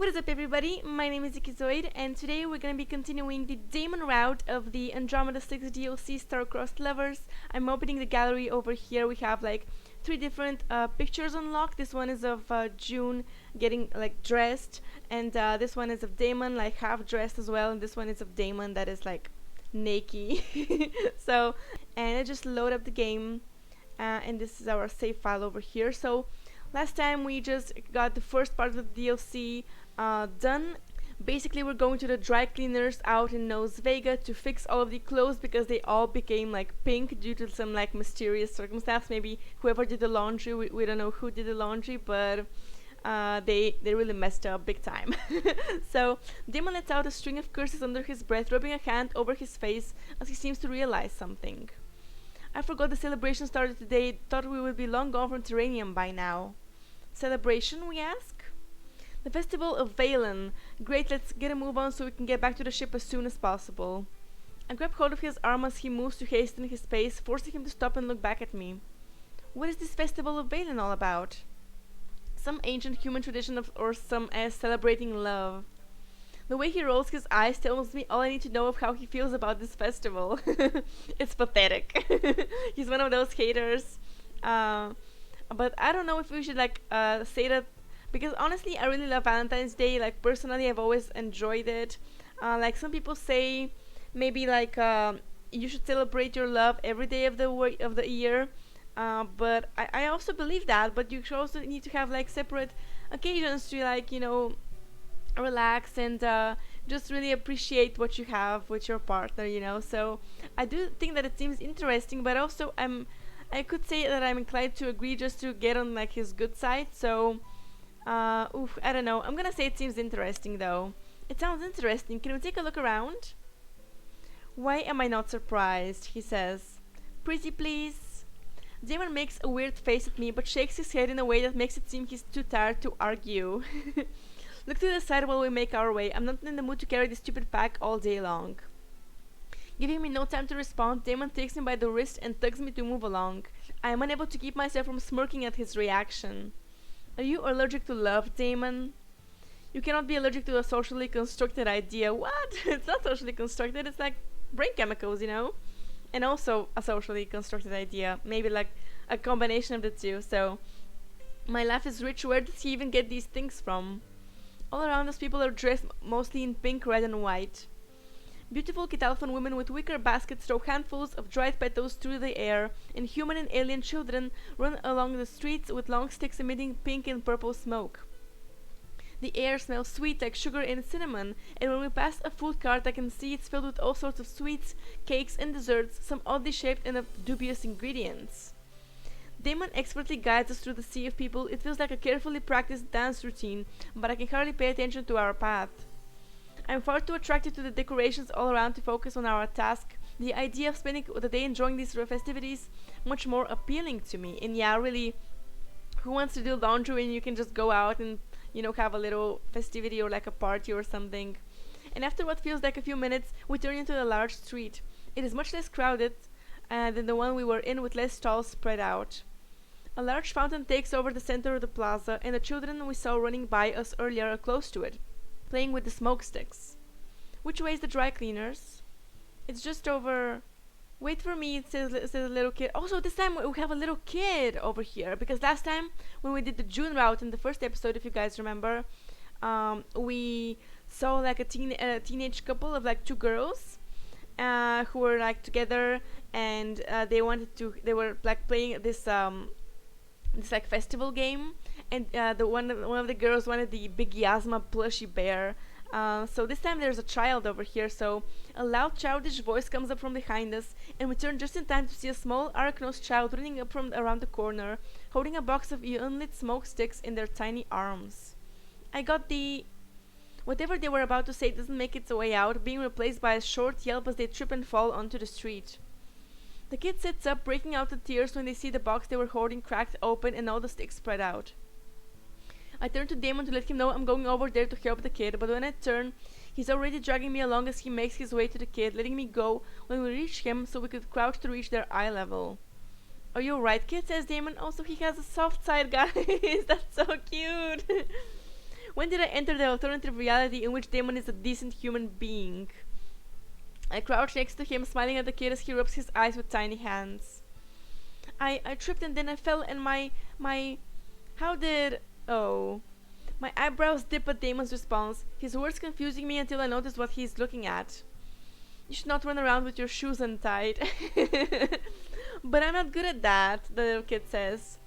What is up, everybody? My name is XIKIZOID, and today we're going to be continuing the DAMON route of the Andromeda Six DLC Star-Crossed Lovers. I'm opening the gallery over here. We have like three different pictures unlocked. This one is of June getting like dressed, and this one is of DAMON like half dressed as well, and this one is of DAMON that is like naked. And I just load up the game, and this is our save file over here. So last time we just got the first part of the DLC done. Basically, we're going to the dry cleaners out in Nose Vega to fix all of the clothes because they all became like pink due to some like mysterious circumstance. Maybe whoever did the laundry, we don't know who did the laundry, but they really messed up big time. So Damon lets out a string of curses under his breath, rubbing a hand over his face as he seems to realize something. I forgot the celebration started today. Thought we would be long gone from Terranium by now. Celebration, we ask? The festival of Valen. Great, let's get a move on so we can get back to the ship as soon as possible. I grab hold of his arm as he moves to hasten his pace, forcing him to stop and look back at me. What is this festival of Valen all about? Some ancient human tradition or some as celebrating love. The way he rolls his eyes tells me all I need to know of how he feels about this festival. It's pathetic. He's one of those haters. But I don't know if we should say that, because honestly I really love Valentine's Day. Like personally I've always enjoyed it. Like some people say maybe you should celebrate your love every day of the year. But I also believe that, but you should also need to have like separate occasions to relax and just really appreciate what you have with your partner. So I do think that it seems interesting, but also I could say that I'm inclined to agree just to get on like his good side. So I don't know. I'm gonna say it seems interesting though. It sounds interesting. Can we take a look around? Why am I not surprised? He says. Pretty please. Damon makes a weird face at me but shakes his head in a way that makes it seem he's too tired to argue. Look to the side while we make our way. I'm not in the mood to carry this stupid pack all day long. Giving me no time to respond, Damon takes me by the wrist and tugs me to move along. I am unable to keep myself from smirking at his reaction. Are you allergic to love, Damon? You cannot be allergic to a socially constructed idea. What? It's not socially constructed, it's like brain chemicals. And also a socially constructed idea. Maybe like a combination of the two. So, my laugh is rich. Where does he even get these things from? All around us people are dressed mostly in pink, red and white. Beautiful Catalfan women with wicker baskets throw handfuls of dried petals through the air, and human and alien children run along the streets with long sticks emitting pink and purple smoke. The air smells sweet like sugar and cinnamon, and when we pass a food cart I can see it's filled with all sorts of sweets, cakes and desserts, some oddly shaped and of dubious ingredients. Damon expertly guides us through the sea of people. It feels like a carefully practiced dance routine, but I can hardly pay attention to our path. I'm far too attracted to the decorations all around to focus on our task. The idea of spending the day enjoying these festivities much more appealing to me. And yeah, really, who wants to do laundry when you can just go out and have a little festivity or like a party or something? And after what feels like a few minutes, we turn into a large street. It is much less crowded than the one we were in, with less stalls spread out. A large fountain takes over the center of the plaza, and the children we saw running by us earlier are close to it, playing with the smoke sticks. Which way is the dry cleaners? It's just over. Wait for me, it says a little kid. Also, this time we have a little kid over here, because last time when we did the June route in the first episode, if you guys remember, we saw like a teenage couple of like two girls who were like together, and they were like playing this like festival game, and one of the girls wanted the big Yasma plushy bear. So this time there's a child over here, so a loud childish voice comes up from behind us, and we turn just in time to see a small arach-nosed child running up from around the corner, holding a box of unlit smoke sticks in their tiny arms. I got the... Whatever they were about to say doesn't make its way out, being replaced by a short yelp as they trip and fall onto the street. The kid sits up, breaking out in tears when they see the box they were holding cracked open and all the sticks spread out. I turn to Damon to let him know I'm going over there to help the kid, but when I turn, he's already dragging me along as he makes his way to the kid, letting me go when we reach him so we could crouch to reach their eye level. Are you alright, kid? Says Damon. Also, he has a soft side, guys. That's so cute. When did I enter the alternative reality in which Damon is a decent human being? I crouch next to him, smiling at the kid as he rubs his eyes with tiny hands. I tripped and then I fell and my how did oh my eyebrows dip at Damon's response, his words confusing me until I noticed what he's looking at. You should not run around with your shoes untied. But I'm not good at that, the little kid says.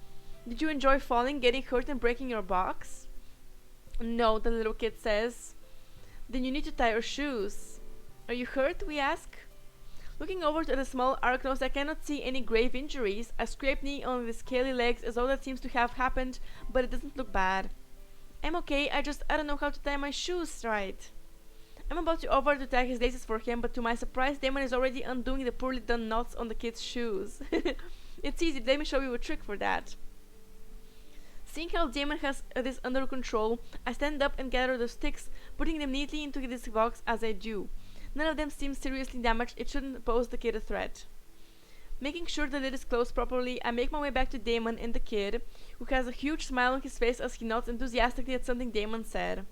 Did you enjoy falling, getting hurt and breaking your box? No, the little kid says. Then you need to tie your shoes. Are you hurt? We ask. Looking over to the small arc nose, I cannot see any grave injuries. A scraped knee on the scaly legs is all that seems to have happened, but it doesn't look bad. I'm okay, I don't know how to tie my shoes right. I'm about to offer to tie his laces for him, but to my surprise, Damon is already undoing the poorly done knots on the kid's shoes. It's easy, let me show you a trick for that. Seeing how Damon has this under control, I stand up and gather the sticks, putting them neatly into this box as I do. None of them seems seriously damaged, it shouldn't pose the kid a threat. Making sure the lid is closed properly, I make my way back to Damon and the kid, who has a huge smile on his face as he nods enthusiastically at something Damon said.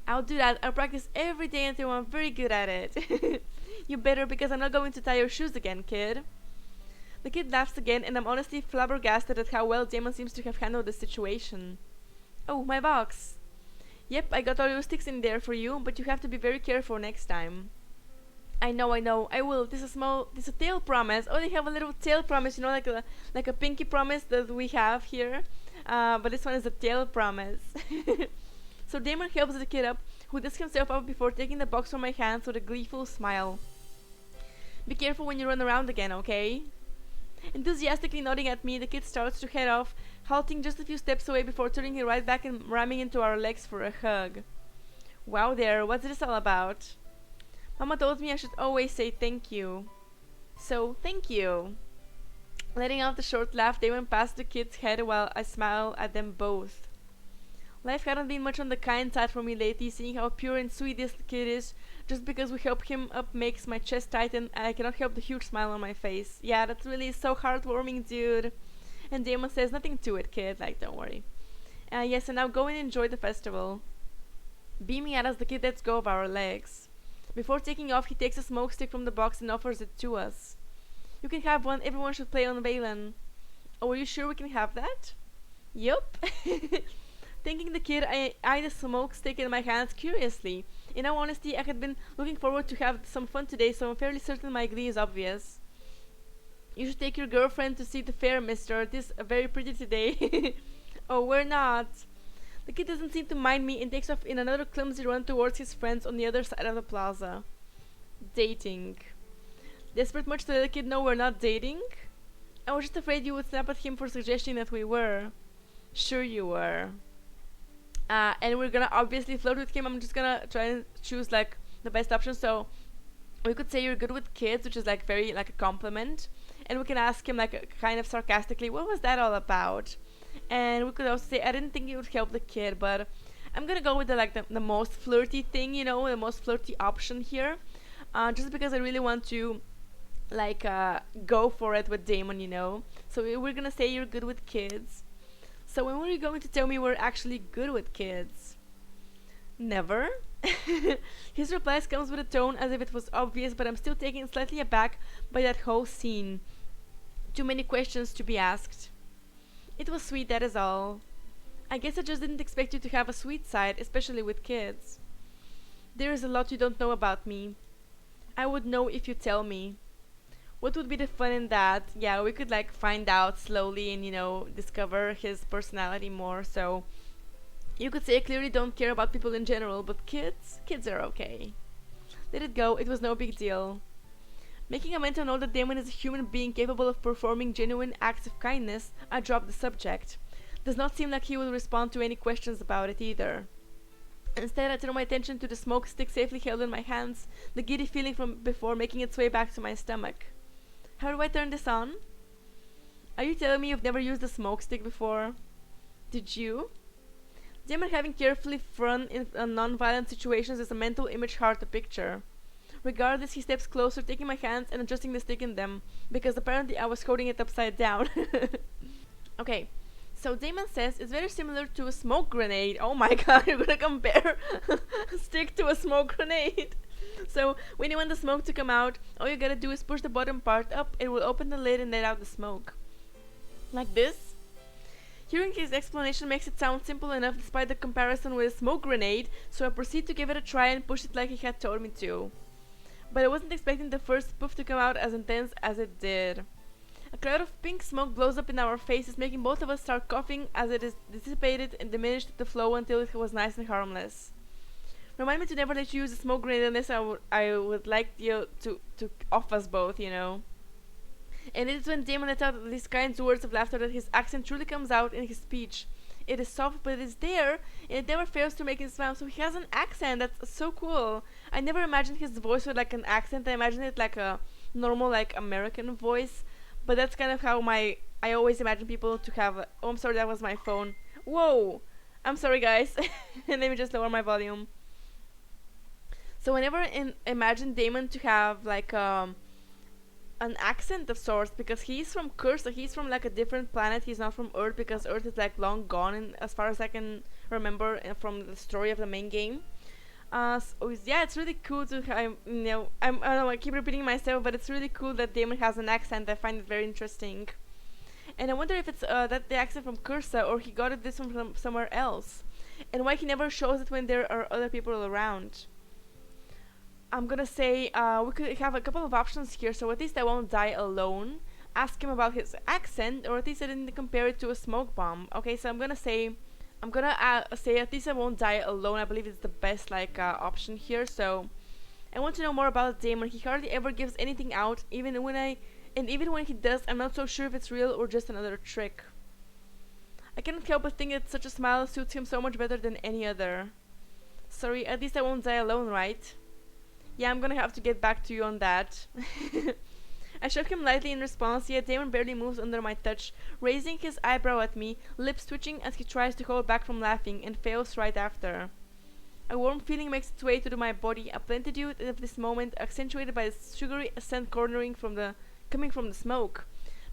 I'll do that, I'll practice every day until I'm very good at it. You better, because I'm not going to tie your shoes again, kid. The kid laughs again, and I'm honestly flabbergasted at how well Damon seems to have handled the situation. Oh, my box. Yep, I got all your sticks in there for you, but you have to be very careful next time. I know, I will. This is a tail promise. Oh, they have a little tail promise, you know, like a pinky promise that we have here. But this one is a tail promise. So Damon helps the kid up, who dusts himself up before taking the box from my hands with a gleeful smile. Be careful when you run around again, okay? Enthusiastically nodding at me, the kid starts to head off, halting just a few steps away before turning right back and ramming into our legs for a hug. Wow there, what's this all about? Mama told me I should always say thank you. So, thank you. Letting out a short laugh, Damon passed the kid's head while I smile at them both. Life hadn't been much on the kind side for me lately, seeing how pure and sweet this kid is. Just because we help him up makes my chest tighten, and I cannot help the huge smile on my face. Yeah, that really is so heartwarming, dude. And Damon says, nothing to it, kid, like, don't worry. Yes, and now go and enjoy the festival. Beaming at us, the kid lets go of our legs. Before taking off, he takes a smoke stick from the box and offers it to us. You can have one, everyone should play on Valen. Oh, are you sure we can have that? Yup. Thanking the kid, I eyed the smoke stick in my hands curiously. In all honesty, I had been looking forward to have some fun today, so I'm fairly certain my glee is obvious. You should take your girlfriend to see the fair, mister. It is very pretty today. Oh, we're not. The kid doesn't seem to mind me and takes off in another clumsy run towards his friends on the other side of the plaza. Dating. Desperate much to let the kid know we're not dating? I was just afraid you would snap at him for suggesting that we were. Sure you were. And we're gonna obviously flirt with him. I'm just gonna try and choose like the best option. So we could say you're good with kids, which is like very like a compliment. And we can ask him like kind of sarcastically, what was that all about? And we could also say, I didn't think it would help the kid, but I'm gonna go with the most flirty thing, you know, the most flirty option here. Just because I really want to go for it with Damon, you know. So we're gonna say you're good with kids. So when were you going to tell me we're actually good with kids? Never. His replies comes with a tone as if it was obvious, but I'm still taken slightly aback by that whole scene. Too many questions to be asked. It was sweet, that is all. I guess I just didn't expect you to have a sweet side, especially with kids. There is a lot you don't know about me. I would know if you tell me. What would be the fun in that? Yeah, we could like find out slowly and, you know, discover his personality more. So you could say I clearly don't care about people in general, but kids are okay. Let it go, it was no big deal. Making a mental note that Damon is a human being capable of performing genuine acts of kindness, I dropped the subject. Does not seem like he will respond to any questions about it either. Instead, I turn my attention to the smoke stick safely held in my hands, the giddy feeling from before making its way back to my stomach. How do I turn this on? Are you telling me you've never used a smoke stick before? Did you? Damon having carefully run in non-violent situations is a mental image hard to picture. Regardless, he steps closer, taking my hands and adjusting the stick in them, because apparently I was holding it upside down. Okay, So Damon says it's very similar to a smoke grenade. Oh my god, you're gonna compare a stick to a smoke grenade. So when you want the smoke to come out, all you gotta do is push the bottom part up, it will open the lid and let out the smoke. Like this. Hearing his explanation makes it sound simple enough despite the comparison with a smoke grenade, so I proceed to give it a try and push it like he had told me to. But I wasn't expecting the first puff to come out as intense as it did. A cloud of pink smoke blows up in our faces, making both of us start coughing as it is dissipated and diminished the flow until it was nice and harmless. Remind me to never let you use a smoke grenade unless I would like you to off us both, you know. And it is when Damon lets out these kind words of laughter that his accent truly comes out in his speech. It is soft, but it is there, and it never fails to make him smile. So he has an accent that's so cool. I never imagined his voice with like an accent. I imagined it like a normal, like American voice. But that's kind of how I always imagine people to have. Oh, I'm sorry, that was my phone. Whoa! I'm sorry, guys. Let me just lower my volume. So I never imagine Damon to have like an accent of sorts, because he's from Curse, so he's from like a different planet. He's not from Earth, because Earth is like long gone, and as far as I can remember from the story of the main game. So yeah, it's really cool to I don't know, I keep repeating myself, but it's really cool that Damon has an accent. I find it very interesting, and I wonder if it's that the accent from Cursa, or he got it this one from somewhere else, and why he never shows it when there are other people around. I'm gonna say we could have a couple of options here, so at least I won't die alone. Ask him about his accent, or at least I didn't compare it to a smoke bomb. Okay, so I'm gonna say at least I won't die alone. I believe it's the best like option here. So I want to know more about Damon. He hardly ever gives anything out, even when he does, I'm not so sure if it's real or just another trick. I cannot help but think that such a smile suits him so much better than any other. Sorry, at least I won't die alone, right? Yeah, I'm gonna have to get back to you on that. I shook him lightly in response, yet Damon barely moves under my touch, raising his eyebrow at me, lips twitching as he tries to hold back from laughing, and fails right after. A warm feeling makes its way through my body, a plenitude of this moment, accentuated by the sugary scent coming from the smoke,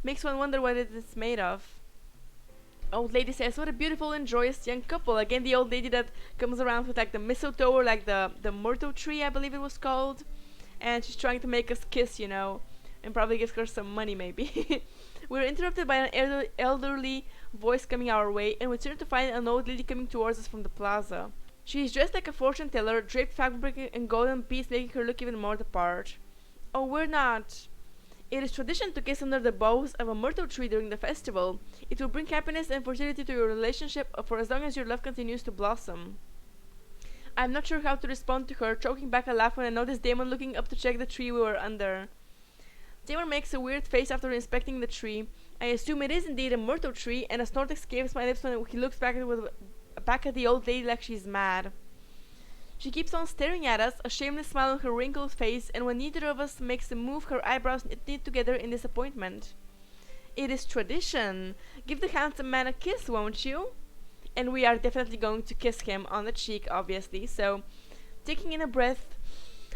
makes one wonder what it is made of. Old lady says, "What a beautiful and joyous young couple." Again, the old lady that comes around with like the mistletoe, or like the myrtle tree, I believe it was called, and she's trying to make us kiss, you know, and probably gives her some money maybe. We're interrupted by an elderly voice coming our way, and we turn to find an old lady coming towards us from the plaza. She is dressed like a fortune teller, draped fabric and golden beads, making her look even more the part. Oh, we're not. It is tradition to kiss under the boughs of a myrtle tree during the festival. It will bring happiness and fertility to your relationship for as long as your love continues to blossom. I'm not sure how to respond to her, choking back a laugh when I notice Damon looking up to check the tree we were under. Damon makes a weird face after inspecting the tree. I assume it is indeed a myrtle tree, and a snort escapes my lips when he looks back at the old lady like she's mad. She keeps on staring at us, a shameless smile on her wrinkled face, and when neither of us makes a move, her eyebrows knit together in disappointment. It is tradition. Give the handsome man a kiss, won't you? And we are definitely going to kiss him on the cheek, obviously. So, taking in a breath,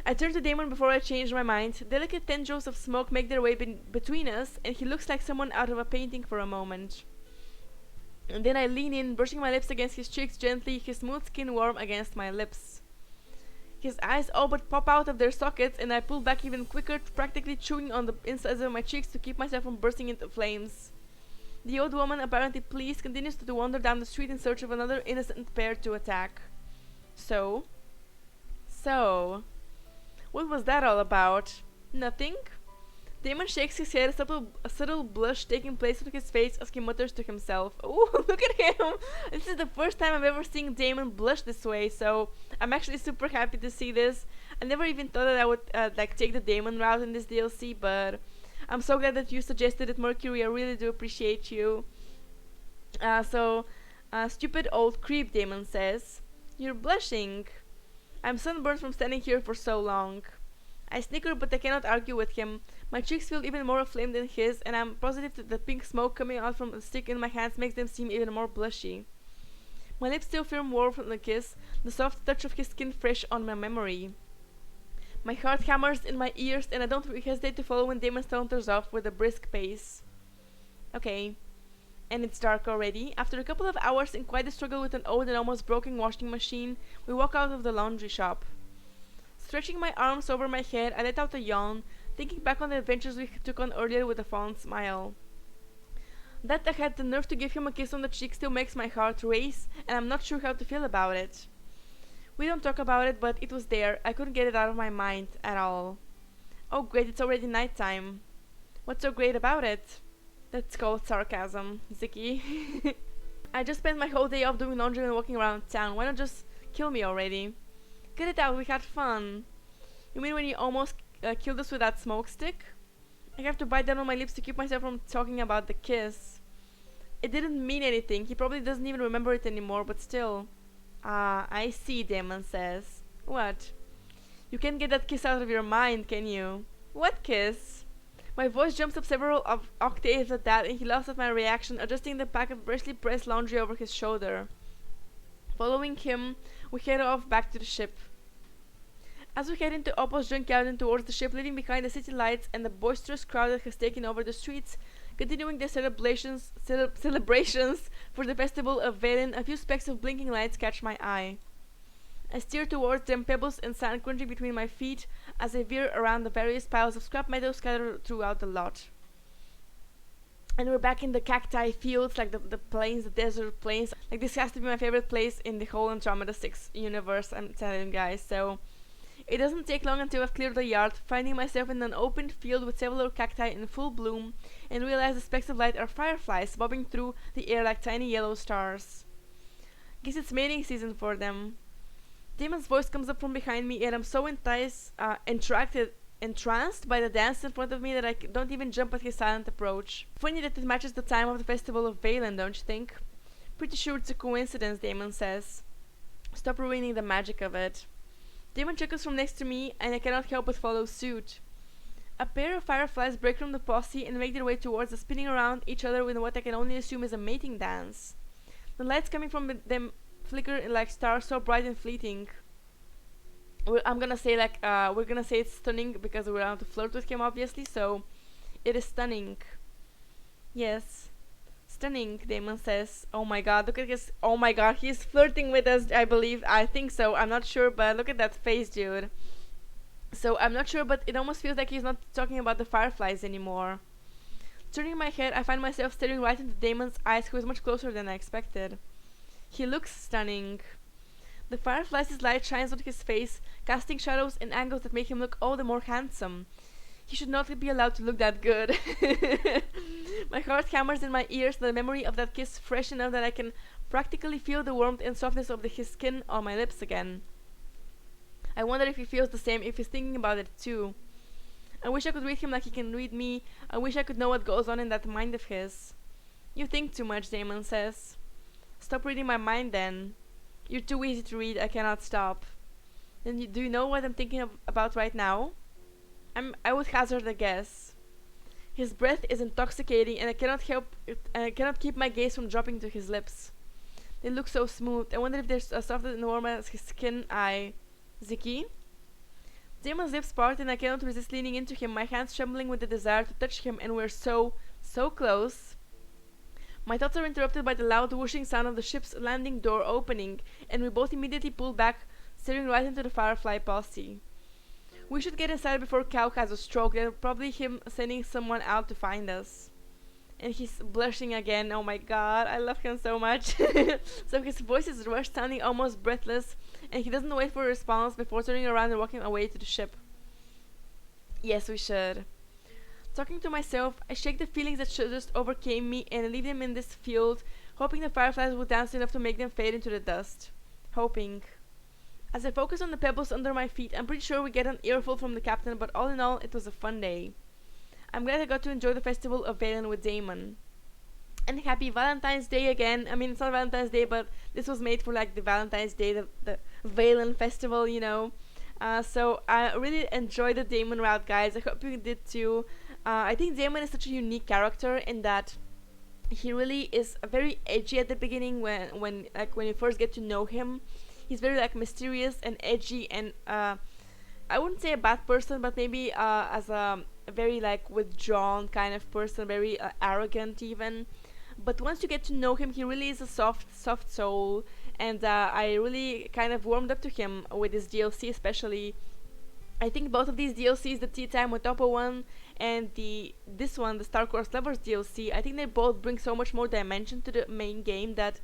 I turn to Damon before I change my mind. Delicate tendrils of smoke make their way between us, and he looks like someone out of a painting for a moment. And then I lean in, brushing my lips against his cheeks gently, his smooth skin warm against my lips. His eyes all but pop out of their sockets, and I pull back even quicker, practically chewing on the insides of my cheeks to keep myself from bursting into flames. The old woman, apparently pleased, continues to wander down the street in search of another innocent pair to attack. So, what was that all about? Nothing? Damon shakes his head, a subtle blush taking place on his face as he mutters to himself. Ooh, look at him! This is the first time I've ever seen Damon blush this way, so I'm actually super happy to see this. I never even thought that I would take the Damon route in this DLC, but I'm so glad that you suggested it, Mercury. I really do appreciate you. Stupid old creep, Damon says. You're blushing. I'm sunburned from standing here for so long. I snicker, but I cannot argue with him. My cheeks feel even more aflame than his, and I'm positive that the pink smoke coming out from the stick in my hands makes them seem even more blushy. My lips still feel warm from the kiss, the soft touch of his skin fresh on my memory. My heart hammers in my ears, and I don't hesitate to follow when Damon saunters off with a brisk pace. Okay, and it's dark already. After a couple of hours in quite a struggle with an old and almost broken washing machine, we walk out of the laundry shop. Stretching my arms over my head, I let out a yawn, thinking back on the adventures we took on earlier with a fond smile. That I had the nerve to give him a kiss on the cheek still makes my heart race, and I'm not sure how to feel about it. We don't talk about it, but it was there. I couldn't get it out of my mind at all. Oh great, it's already nighttime. What's so great about it? That's called sarcasm, Ziki. I just spent my whole day off doing laundry and walking around town. Why not just kill me already? Get it out, we had fun. You mean when you almost killed us with that smoke stick? I have to bite down on my lips to keep myself from talking about the kiss. It didn't mean anything. He probably doesn't even remember it anymore, but still. Ah, I see, Damon says. What? You can't get that kiss out of your mind, can you? What kiss? My voice jumps up several octaves at that, and he laughs at my reaction, adjusting the pack of freshly pressed laundry over his shoulder. Following him, we head off back to the ship. As we head into Opal's junkyard and towards the ship, leaving behind the city lights and the boisterous crowd that has taken over the streets, continuing their celebrations for the festival of Valen, a few specks of blinking lights catch my eye. I steer towards them, pebbles and sand crunching between my feet as I veer around the various piles of scrap metal scattered throughout the lot. And we're back in the cacti fields, like the plains, the desert plains. Like, this has to be my favorite place in the whole Andromeda 6 universe, I'm telling you guys. So it doesn't take long until I've cleared the yard, finding myself in an open field with several cacti in full bloom, and realize the specks of light are fireflies bobbing through the air like tiny yellow stars. Guess it's mating season for them. Damon's voice comes up from behind me, and I'm so entranced by the dance in front of me that I don't even jump at his silent approach. Funny that it matches the time of the festival of Valen, don't you think? Pretty sure it's a coincidence, Damon says. Stop ruining the magic of it. Damon chuckles from next to me, and I cannot help but follow suit. A pair of fireflies break from the posse and make their way towards us, spinning around each other with what I can only assume is a mating dance. The lights coming from them flicker like stars, so bright and fleeting. I'm gonna say we're gonna say it's stunning because we're allowed to flirt with him, obviously, so it is stunning. Yes. Stunning, Damon says. Oh my god, look at his... Oh my god, he's flirting with us, I believe. I think so, I'm not sure, but look at that face, dude. So, I'm not sure, but it almost feels like he's not talking about the fireflies anymore. Turning my head, I find myself staring right into Damon's eyes, who is much closer than I expected. He looks stunning. The fireflies' light shines on his face, casting shadows and angles that make him look all the more handsome. He should not be allowed to look that good. My heart hammers in my ears, the memory of that kiss fresh enough that I can practically feel the warmth and softness of his skin on my lips again. I wonder if he feels the same, if he's thinking about it too. I wish I could read him like he can read me. I wish I could know what goes on in that mind of his. You think too much, Damon says. Stop reading my mind then. You're too easy to read, I cannot stop. Then do you know what I'm thinking about right now? I would hazard a guess. His breath is intoxicating, and I cannot keep my gaze from dropping to his lips. They look so smooth. I wonder if they're as soft and warm as his skin. Ziki? Damon's lips part, and I cannot resist leaning into him, my hands trembling with the desire to touch him, and we're so close. My thoughts are interrupted by the loud whooshing sound of the ship's landing door opening, and we both immediately pull back, staring right into the firefly posse. We should get inside before Cal has a stroke. That's probably him sending someone out to find us. And he's blushing again. Oh my god, I love him so much. So his voice is rushed, sounding almost breathless, and he doesn't wait for a response before turning around and walking away to the ship. Yes, we should. Talking to myself, I shake the feelings that just overcame me and leave them in this field, hoping the fireflies would dance enough to make them fade into the dust. Hoping. As I focus on the pebbles under my feet, I'm pretty sure we get an earful from the captain, but all in all, it was a fun day. I'm glad I got to enjoy the festival of Valen with Damon. And happy Valentine's Day again. I mean, it's not Valentine's Day, but this was made for like the Valentine's Day, the Valen festival, you know. So I really enjoyed the Damon route, guys. I hope you did too. I think Damon is such a unique character in that he really is very edgy at the beginning when you first get to know him. He's very like mysterious and edgy, and I wouldn't say a bad person, but maybe as a very like withdrawn kind of person, very arrogant even. but once you get to know him, he really is a soft soul, and I really kind of warmed up to him with this DLC especially. I think both of these DLCs, the Tea Time with Topo one and this one, the Star-Crossed Lovers DLC, I think they both bring so much more dimension to the main game that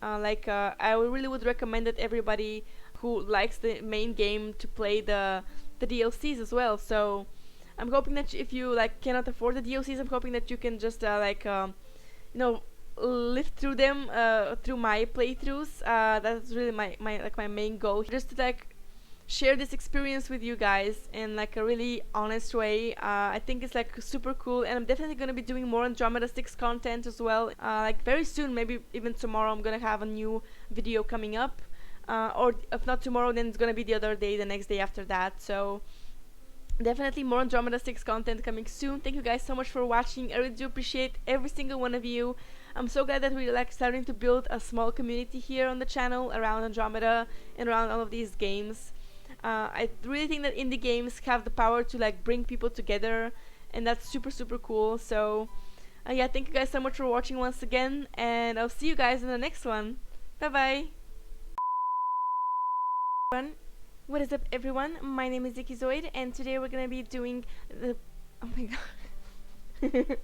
I really would recommend that everybody who likes the main game to play the DLCs as well. So I'm hoping that if you like cannot afford the DLCs, I'm hoping that you can just you know, live through them through my playthroughs. That's really my main goal, just to like share this experience with you guys in like a really honest way. I think it's like super cool, and I'm definitely gonna be doing more Andromeda 6 content as well. Like very soon, maybe even tomorrow, I'm gonna have a new video coming up. Or if not tomorrow, then it's gonna be the other day, the next day after that. So definitely more Andromeda 6 content coming soon. Thank you guys so much for watching. I really do appreciate every single one of you. I'm so glad that we're like starting to build a small community here on the channel around Andromeda and around all of these games. I really think that indie games have the power to like bring people together, and that's super cool. So yeah, thank you guys so much for watching once again, and I'll see you guys in the next one. Bye bye. What is up everyone, my name is XIKIZOID, and today we're gonna be doing the oh my god